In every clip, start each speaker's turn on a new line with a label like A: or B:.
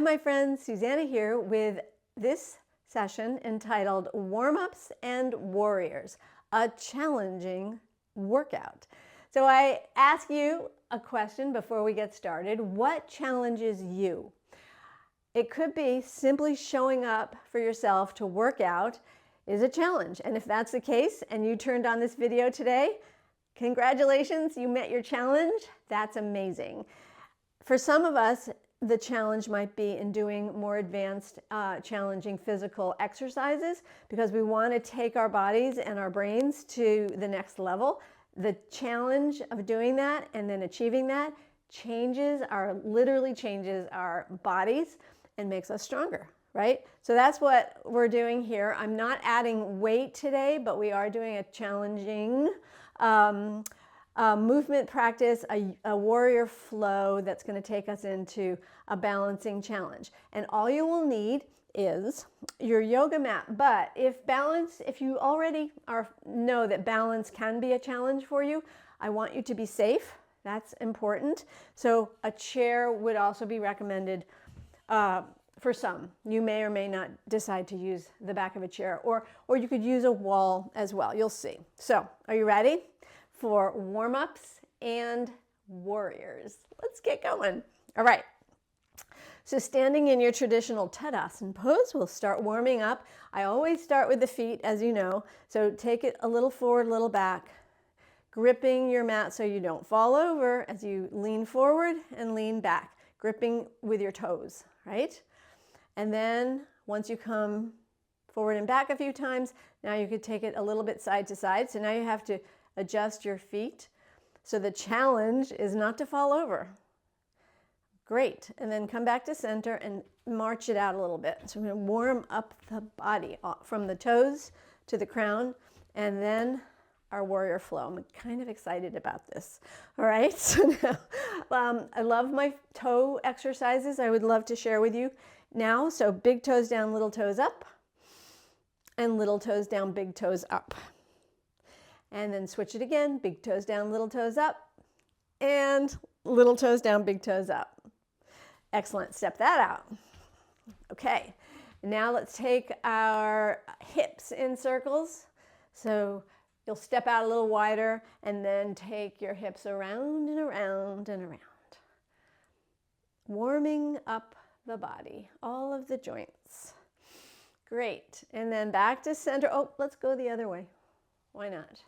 A: Hi, my friends. Susanna here with this session entitled Warm-Ups and Warriors, a challenging workout. So I ask you a question before we get started. What challenges you? It could be simply showing up for yourself to work out is a challenge. And if that's the case and you turned on this video today, congratulations, you met your challenge. That's amazing. For some of us, the challenge might be in doing more advanced, challenging physical exercises because we want to take our bodies and our brains to the next level. The challenge of doing that and then achieving that literally changes our bodies and makes us stronger, right? So that's what we're doing here. I'm not adding weight today, but we are doing a challenging movement practice, a warrior flow that's going to take us into a balancing challenge. And all you will need is your yoga mat. But if you already know that balance can be a challenge for you, I want you to be safe. That's important. So a chair would also be recommended for some. You may or may not decide to use the back of a chair, or you could use a wall as well. You'll see. So are you ready for warm-ups and warriors? Let's get going. All right. So standing in your traditional Tadasana pose, we'll start warming up. I always start with the feet, as you know. So take it a little forward, a little back, gripping your mat so you don't fall over as you lean forward and lean back, gripping with your toes, right? And then once you come forward and back a few times, now you could take it a little bit side to side. So now you have to adjust your feet. So the challenge is not to fall over. Great. And then come back to center and march it out a little bit. So we're going to warm up the body from the toes to the crown, and then our warrior flow. I'm kind of excited about this. All right. So now I love my toe exercises. I would love to share with you now. So big toes down, little toes up, and little toes down, big toes up. And then switch it again, big toes down, little toes up, and little toes down, big toes up. Excellent, step that out. Okay, now let's take our hips in circles. So you'll step out a little wider and then take your hips around and around and around. Warming up the body, all of the joints. Great, and then back to center. Oh, let's go the other way. Why not?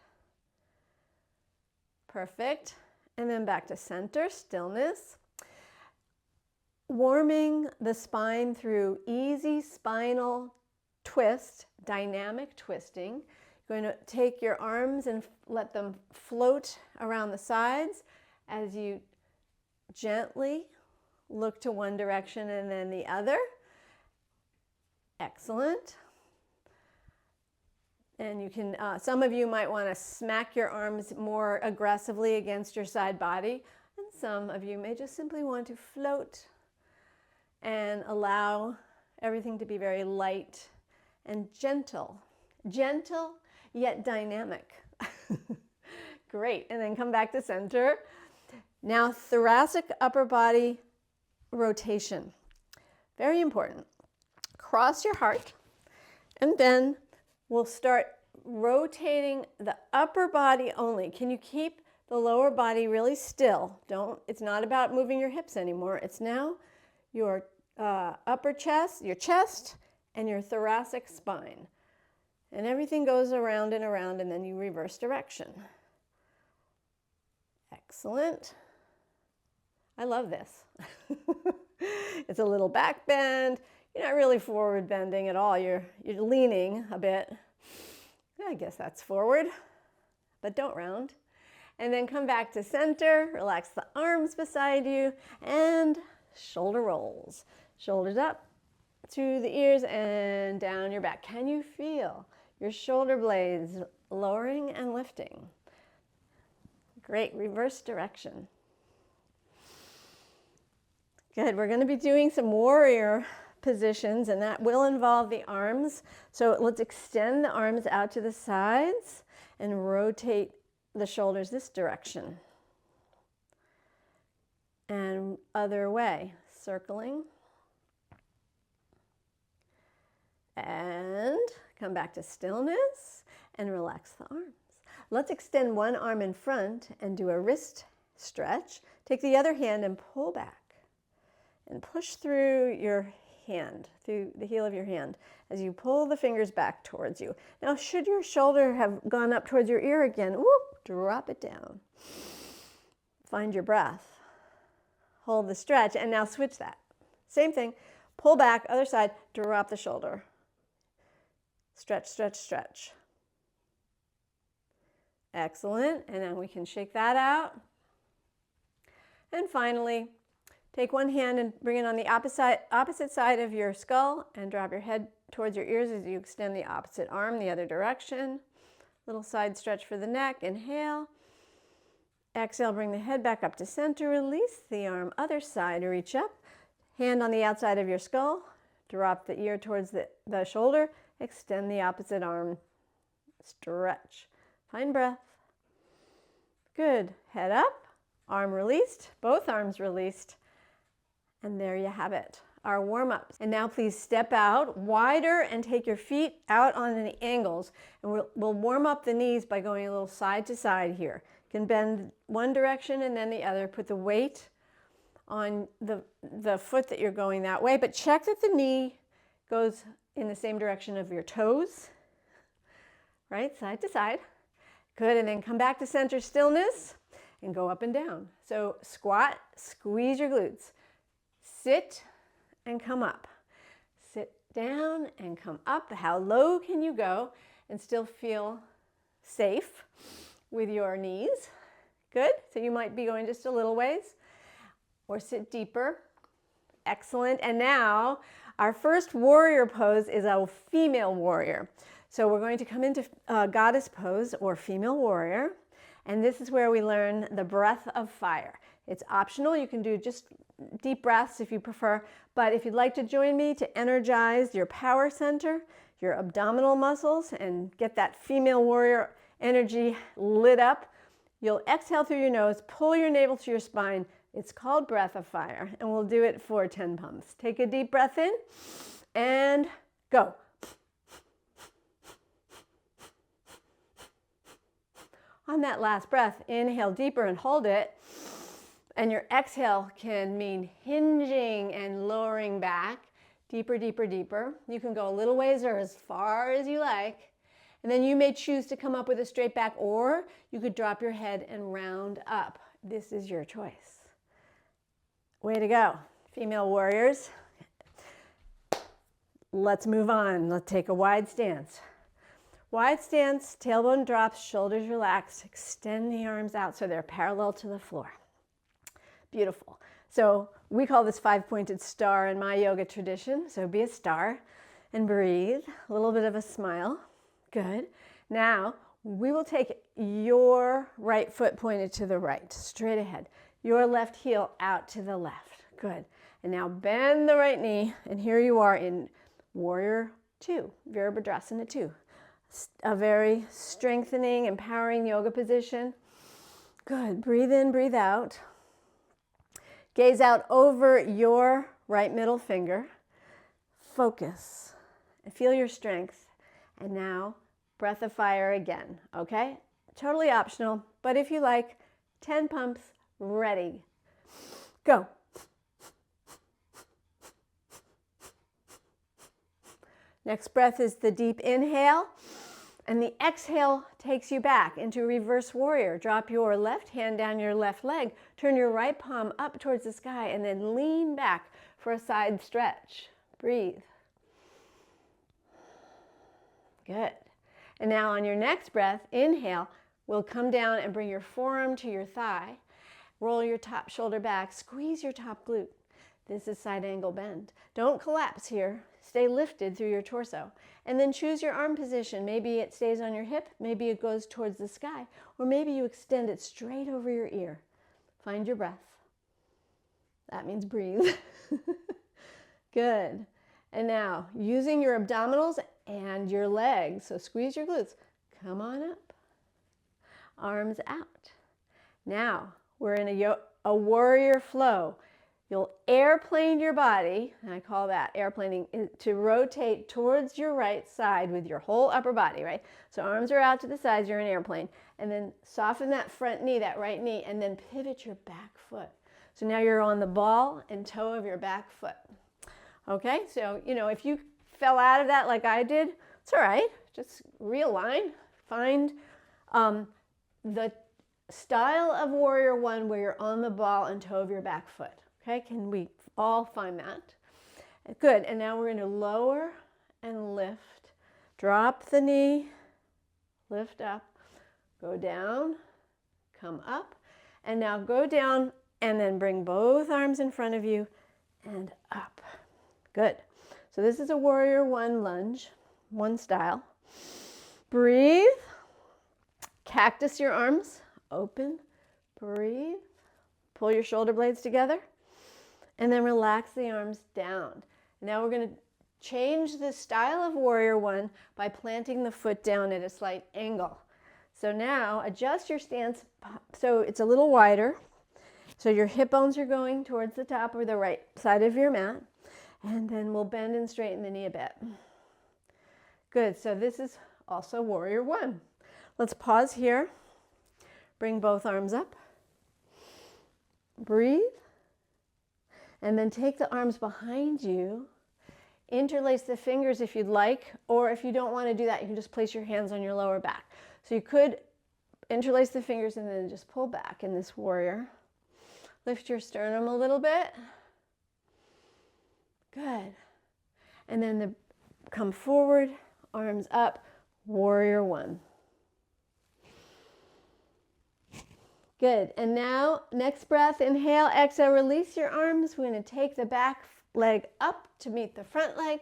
A: Perfect. And then back to center, stillness. Warming the spine through easy spinal twist, dynamic twisting. You're going to take your arms and let them float around the sides as you gently look to one direction and then the other. Excellent. And you can, some of you might want to smack your arms more aggressively against your side body, and some of you may just simply want to float and allow everything to be very light and gentle. Gentle, yet dynamic. Great, and then come back to center. Now thoracic upper body rotation. Very important. Cross your heart, and then we'll start rotating the upper body only. Can you keep the lower body really still? It's not about moving your hips anymore. It's now your upper chest, your chest, and your thoracic spine. And everything goes around, and then you reverse direction. Excellent. I love this. It's a little back bend. You're not really forward bending at all. You're leaning a bit. I guess that's forward, but don't round. And then come back to center, relax the arms beside you, and shoulder rolls. Shoulders up to the ears and down your back. Can you feel your shoulder blades lowering and lifting? Great, reverse direction. Good, we're going to be doing some warrior positions, and that will involve the arms. So let's extend the arms out to the sides and rotate the shoulders this direction. And other way, circling And come back to stillness and relax the arms. Let's extend one arm in front and do a wrist stretch. Take the other hand and pull back and push through your hand, through the heel of your hand as you pull the fingers back towards you. Now, should your shoulder have gone up towards your ear again, whoop, drop it down. Find your breath. Hold the stretch, and now switch that. Same thing. Pull back, other side, drop the shoulder. Stretch, stretch, stretch. Excellent. And then we can shake that out. And finally, take one hand and bring it on the opposite side of your skull and drop your head towards your ears as you extend the opposite arm the other direction. Little side stretch for the neck. Inhale. Exhale, bring the head back up to center. Release the arm, other side, reach up. Hand on the outside of your skull. Drop the ear towards the shoulder. Extend the opposite arm. Stretch. Find breath. Good. Head up. Arm released. Both arms released. And there you have it, our warm-ups. And now please step out wider and take your feet out on the angles. And we'll warm up the knees by going a little side to side here. You can bend one direction and then the other. Put the weight on the foot that you're going that way, but check that the knee goes in the same direction of your toes, right? Side to side. Good, and then come back to center stillness and go up and down. So squat, squeeze your glutes. Sit and come up. Sit down and come up. How low can you go and still feel safe with your knees? Good, so you might be going just a little ways. Or sit deeper. Excellent. And now our first warrior pose is a female warrior. So we're going to come into goddess pose or female warrior. And this is where we learn the breath of fire. It's optional. You can do just deep breaths if you prefer. But if you'd like to join me to energize your power center, your abdominal muscles, and get that female warrior energy lit up, you'll exhale through your nose, pull your navel to your spine. It's called breath of fire, and we'll do it for 10 pumps. Take a deep breath in and go. On that last breath, inhale deeper and hold it. And your exhale can mean hinging and lowering back, deeper, deeper, deeper. You can go a little ways or as far as you like. And then you may choose to come up with a straight back, or you could drop your head and round up. This is your choice. Way to go, female warriors. Let's move on. Let's take a wide stance. Wide stance, tailbone drops, shoulders relaxed. Extend the arms out so they're parallel to the floor. Beautiful. So we call this five-pointed star in my yoga tradition. So be a star and breathe. A little bit of a smile. Good. Now we will take your right foot pointed to the right, straight ahead. Your left heel out to the left. Good. And now bend the right knee. And here you are in Warrior 2, Virabhadrasana 2. A very strengthening, empowering yoga position. Good. Breathe in, breathe out. Gaze out over your right middle finger. Focus. And feel your strength. And now, breath of fire again. Okay? Totally optional, but if you like, 10 pumps. Ready. Go. Next breath is the deep inhale, and the exhale takes you back into reverse warrior. Drop your left hand down your left leg, turn your right palm up towards the sky, and then lean back for a side stretch. Breathe. Good. And now on your next breath, inhale, we'll come down and bring your forearm to your thigh. Roll your top shoulder back, squeeze your top glute. This is side angle bend. Don't collapse here. Stay lifted through your torso. And then choose your arm position. Maybe it stays on your hip, maybe it goes towards the sky, or maybe you extend it straight over your ear. Find your breath. That means breathe. Good. And now, using your abdominals and your legs, so squeeze your glutes. Come on up. Arms out. Now, we're in a warrior flow. You'll airplane your body, and I call that airplaning, to rotate towards your right side with your whole upper body, right? So arms are out to the sides, you're an airplane. And then soften that front knee, that right knee, and then pivot your back foot. So now you're on the ball and toe of your back foot. Okay, so, if you fell out of that like I did, it's all right. Just realign. Find the style of Warrior One where you're on the ball and toe of your back foot. Okay, can we all find that? Good, and now we're going to lower and lift. Drop the knee, lift up, go down, come up, and now go down and then bring both arms in front of you and up. Good. So this is a Warrior One lunge, one style. Breathe. Cactus your arms, open, breathe. Pull your shoulder blades together. And then relax the arms down. Now we're going to change the style of Warrior One by planting the foot down at a slight angle. So now adjust your stance so it's a little wider. So your hip bones are going towards the top or the right side of your mat. And then we'll bend and straighten the knee a bit. Good, so this is also Warrior One. Let's pause here. Bring both arms up. Breathe. And then take the arms behind you, interlace the fingers if you'd like, or if you don't want to do that, you can just place your hands on your lower back. So you could interlace the fingers and then just pull back in this warrior. Lift your sternum a little bit. Good. And then come forward, arms up, Warrior One. Good, and now next breath, inhale, exhale, release your arms. We're going to take the back leg up to meet the front leg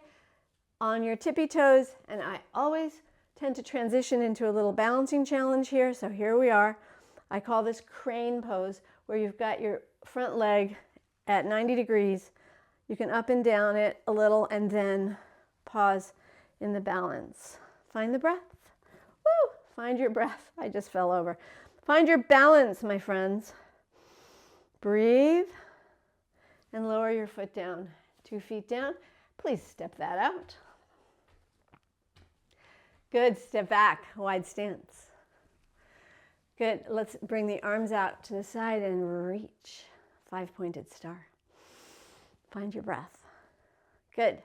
A: on your tippy toes, and I always tend to transition into a little balancing challenge here, so here we are. I call this crane pose, where you've got your front leg at 90 degrees. You can up and down it a little and then pause in the balance. Find the breath. Woo! Find your breath. I just fell over. Find your balance, my friends. Breathe and lower your foot down. 2 feet down. Please step that out. Good. Step back. Wide stance. Good. Let's bring the arms out to the side and reach. 5-pointed star. Find your breath. Good.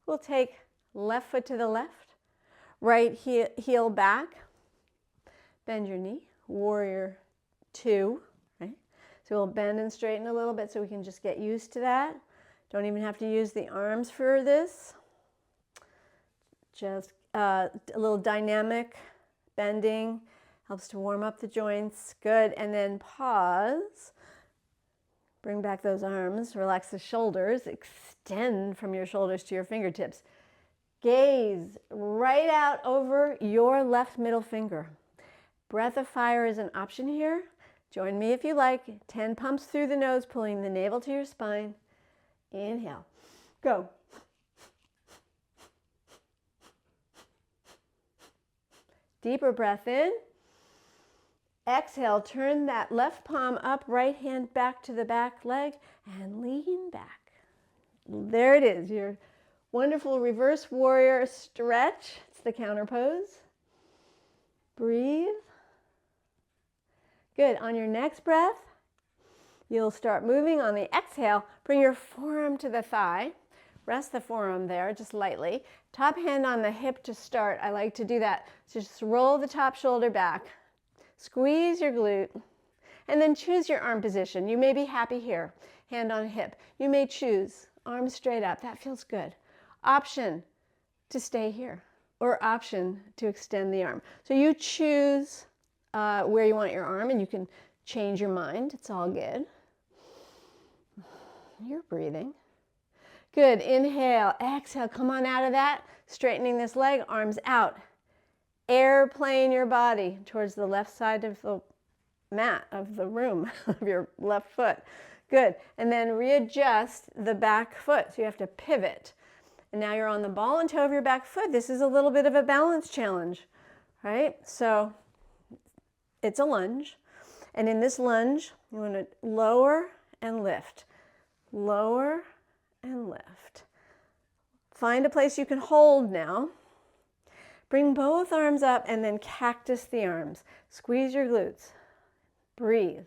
A: We'll take left foot to the left, right heel back. Bend your knee. Warrior Two, right? So we'll bend and straighten a little bit so we can just get used to that. Don't even have to use the arms for this. Just a little dynamic bending helps to warm up the joints. Good, and then pause. Bring back those arms, relax the shoulders, extend from your shoulders to your fingertips. Gaze right out over your left middle finger. Breath of fire is an option here. Join me if you like. 10 pumps through the nose, pulling the navel to your spine. Inhale. Go. Deeper breath in. Exhale, turn that left palm up, right hand back to the back leg, and lean back. There it is, your wonderful reverse warrior stretch. It's the counter pose. Breathe. Good. On your next breath, you'll start moving. On the exhale, bring your forearm to the thigh. Rest the forearm there just lightly. Top hand on the hip to start. I like to do that. So just roll the top shoulder back. Squeeze your glute. And then choose your arm position. You may be happy here. Hand on hip. You may choose arms straight up. That feels good. Option to stay here. Or option to extend the arm. So you choose where you want your arm, and you can change your mind. It's all good. You're breathing. Good. Inhale, exhale. Come on out of that. Straightening this leg, arms out. Airplane your body towards the left side of the mat, of the room, of your left foot. Good. And then readjust the back foot. So you have to pivot. And now you're on the ball and toe of your back foot. This is a little bit of a balance challenge, right? So it's a lunge. And in this lunge, you want to lower and lift. lower, and lift. Find a place you can hold now. Bring both arms up and then cactus the arms. Squeeze your glutes. Breathe.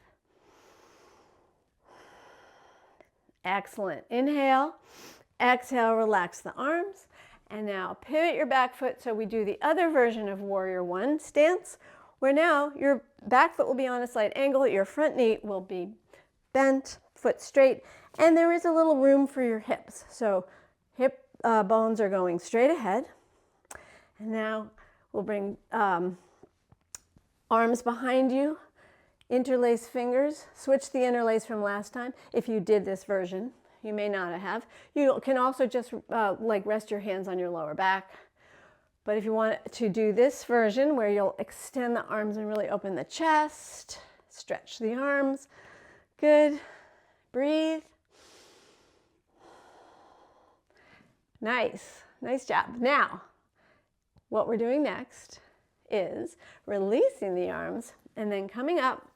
A: Excellent. Inhale. Exhale, relax the arms. And now pivot your back foot so we do the other version of Warrior One stance, where now your back foot will be on a slight angle, your front knee will be bent, foot straight, and there is a little room for your hips. So hip bones are going straight ahead. And now we'll bring arms behind you, interlace fingers, switch the interlace from last time if you did this version. You may not have. You can also just like rest your hands on your lower back. But if you want to do this version where you'll extend the arms and really open the chest, stretch the arms. Good. Breathe. Nice. Nice job. Now, what we're doing next is releasing the arms and then coming up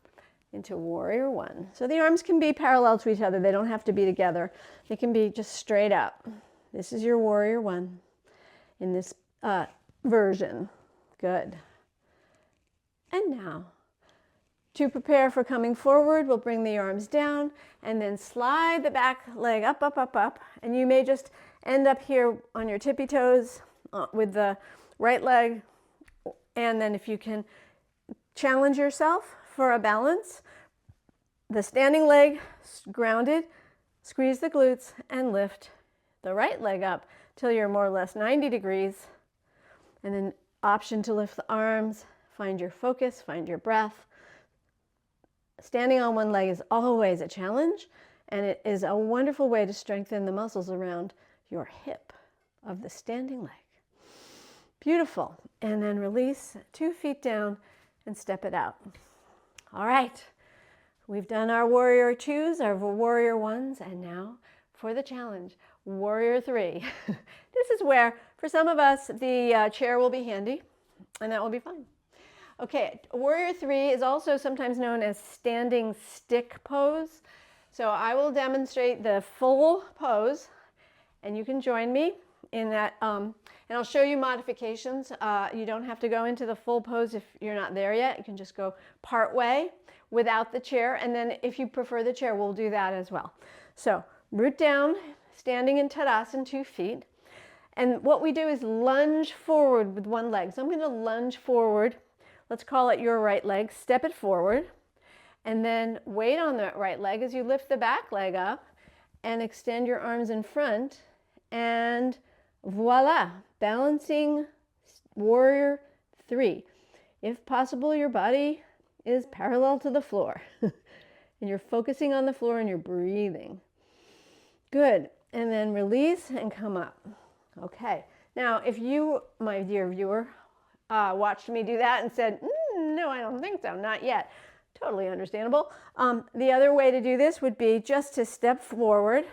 A: into Warrior One. So the arms can be parallel to each other. They don't have to be together. They can be just straight up. This is your Warrior One in this version. Good. And now, to prepare for coming forward, we'll bring the arms down and then slide the back leg up, up, up, up. And you may just end up here on your tippy toes with the right leg. And then if you can challenge yourself for a balance, the standing leg grounded, squeeze the glutes and lift the right leg up till you're more or less 90 degrees. And then option to lift the arms, find your focus, find your breath. Standing on one leg is always a challenge, and it is a wonderful way to strengthen the muscles around your hip of the standing leg. Beautiful. And then release 2 feet down and step it out. All right. We've done our Warrior Twos, our Warrior Ones, and now for the challenge, Warrior Three. This is where, for some of us, the chair will be handy, and that will be fine. Okay, Warrior Three is also sometimes known as standing stick pose. So I will demonstrate the full pose, and you can join me in that, and I'll show you modifications. You don't have to go into the full pose if you're not there yet. You can just go part way without the chair, and then if you prefer the chair, we'll do that as well. So root down, standing in Tadasana, 2 feet. And what we do is lunge forward with one leg. So I'm going to lunge forward. Let's call it your right leg. Step it forward. And then wait on that right leg as you lift the back leg up and extend your arms in front. And voila, balancing Warrior Three. If possible, your body is parallel to the floor. And you're focusing on the floor and you're breathing. Good. And then release and come up. Okay. Now, if you, my dear viewer, watched me do that and said, no, I don't think so, not yet. Totally understandable. The other way to do this would be just to step forward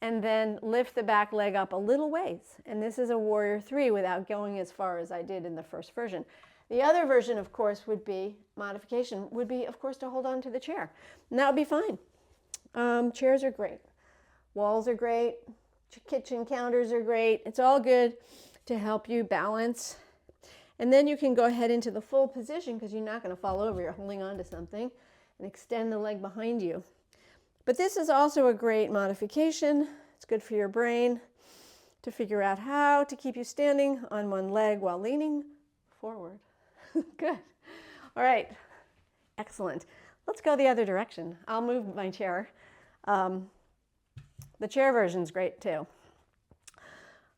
A: and then lift the back leg up a little ways. And this is a Warrior Three without going as far as I did in the first version. The other version, of course, would be, modification, would be, of course, to hold on to the chair. And that would be fine. Chairs are great. Walls are great. Kitchen counters are great. It's all good to help you balance. And then you can go ahead into the full position because you're not going to fall over. You're holding on to something, and extend the leg behind you. But this is also a great modification. It's good for your brain to figure out how to keep you standing on one leg while leaning forward. Good. All right. Excellent. Let's go the other direction. I'll move my chair. The chair version's great too.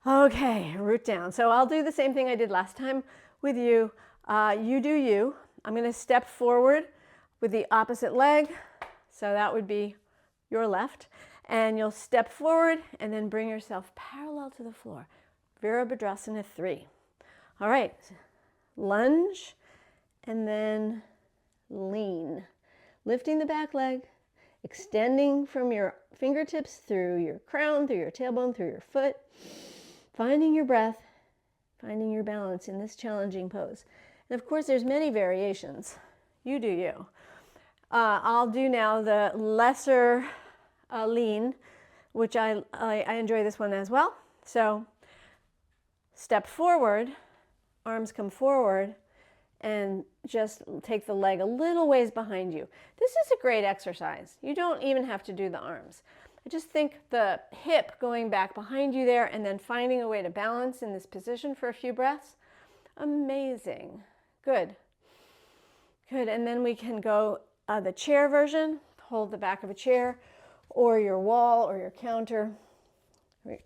A: Okay, root down. So I'll do the same thing I did last time with you. You do you. I'm going to step forward with the opposite leg. So that would be your left. And you'll step forward and then bring yourself parallel to the floor. Virabhadrasana 3. All right. Lunge and then lean. Lifting the back leg, extending from your fingertips through your crown, through your tailbone, through your foot. Finding your breath, finding your balance in this challenging pose. And of course, there's many variations. You do you. I'll do now the lesser lean. which I enjoy this one as well. So step forward, arms come forward, and just take the leg a little ways behind you. This is a great exercise. You don't even have to do the arms. I just think the hip going back behind you there and then finding a way to balance in this position for a few breaths. Amazing. Good. Good. And then we can go the chair version. Hold the back of a chair or your wall or your counter,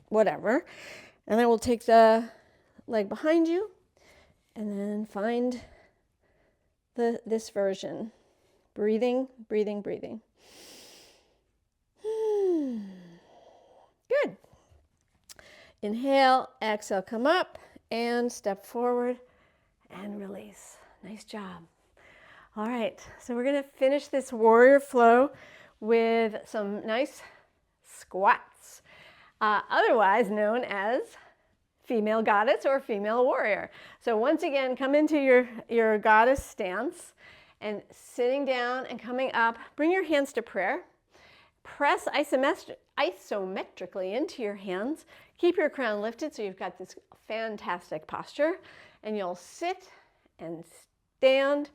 A: whatever. And then we'll take the leg behind you and then find this version. Breathing, breathing, breathing. Good. Inhale, exhale, come up and step forward and release. Nice job. All right, so we're going to finish this warrior flow with some nice squats, otherwise known as female goddess or female warrior. So once again, come into your goddess stance and sitting down and coming up. Bring your hands to prayer. Press isometrically into your hands. Keep your crown lifted so you've got this fantastic posture. And you'll sit and stand,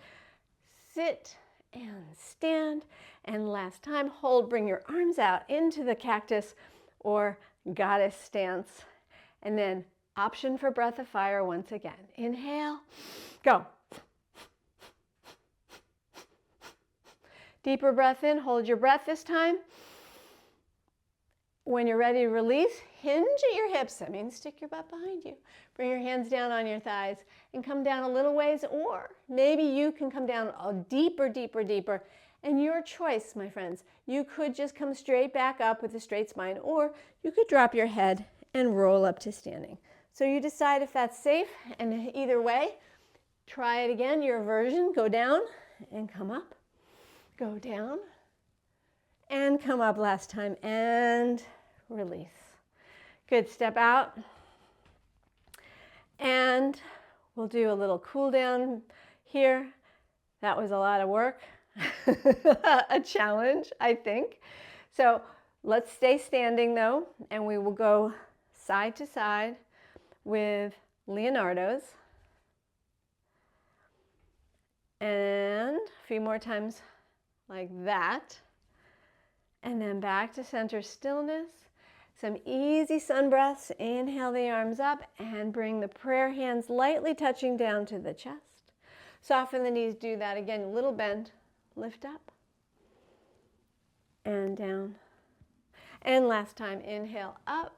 A: sit and stand. And last time, hold, bring your arms out into the cactus or goddess stance. And then option for breath of fire once again. Inhale, go. Deeper breath in, hold your breath this time. When you're ready to release, hinge at your hips. That means stick your butt behind you. Bring your hands down on your thighs and come down a little ways, or maybe you can come down a deeper, deeper, deeper. And your choice, my friends. You could just come straight back up with a straight spine, or you could drop your head and roll up to standing. So you decide if that's safe, and either way, try it again, your version. Go down and come up. Go down and come up last time and release. Good, step out. And we'll do a little cool down here. That was a lot of work, a challenge, I think. So let's stay standing though, and we will go side to side with Leonardo's. And a few more times like that. And then back to center stillness. Some easy sun breaths. Inhale the arms up and bring the prayer hands lightly touching down to the chest. Soften the knees, do that again. A little bend, lift up and down. And last time, inhale up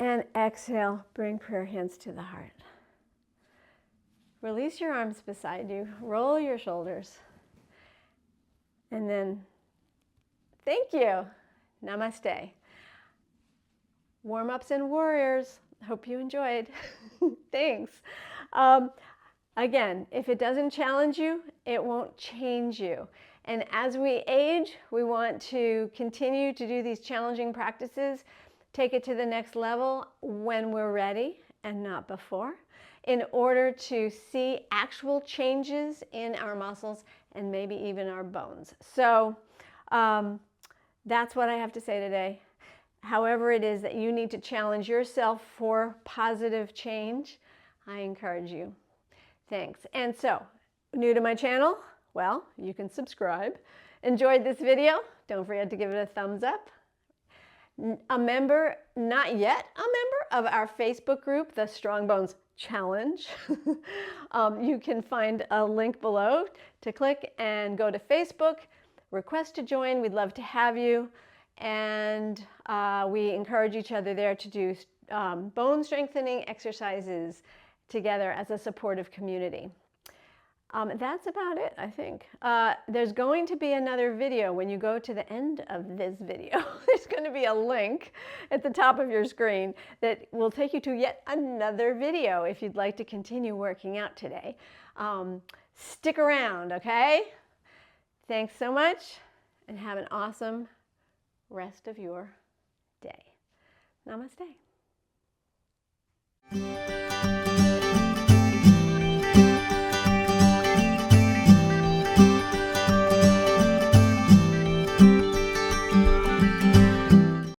A: and exhale, bring prayer hands to the heart. Release your arms beside you, roll your shoulders, and then thank you. Namaste. Warm-ups and warriors. Hope you enjoyed. Thanks. Again, if it doesn't challenge you, it won't change you. And as we age, we want to continue to do these challenging practices, take it to the next level when we're ready and not before, in order to see actual changes in our muscles and maybe even our bones. So that's what I have to say today. However it is that you need to challenge yourself for positive change, I encourage you. Thanks. And so, new to my channel? Well, you can subscribe. Enjoyed this video? Don't forget to give it a thumbs up. A member, not yet a member of our Facebook group, the Strong Bones Challenge. You can find a link below to click and go to Facebook, request to join. We'd love to have you. And we encourage each other there to do bone strengthening exercises together as a supportive community. That's about it, I think. There's going to be another video when you go to the end of this video. There's going to be a link at the top of your screen that will take you to yet another video if you'd like to continue working out today. Stick around, okay? Thanks so much, and have an awesome rest of your day. Namaste.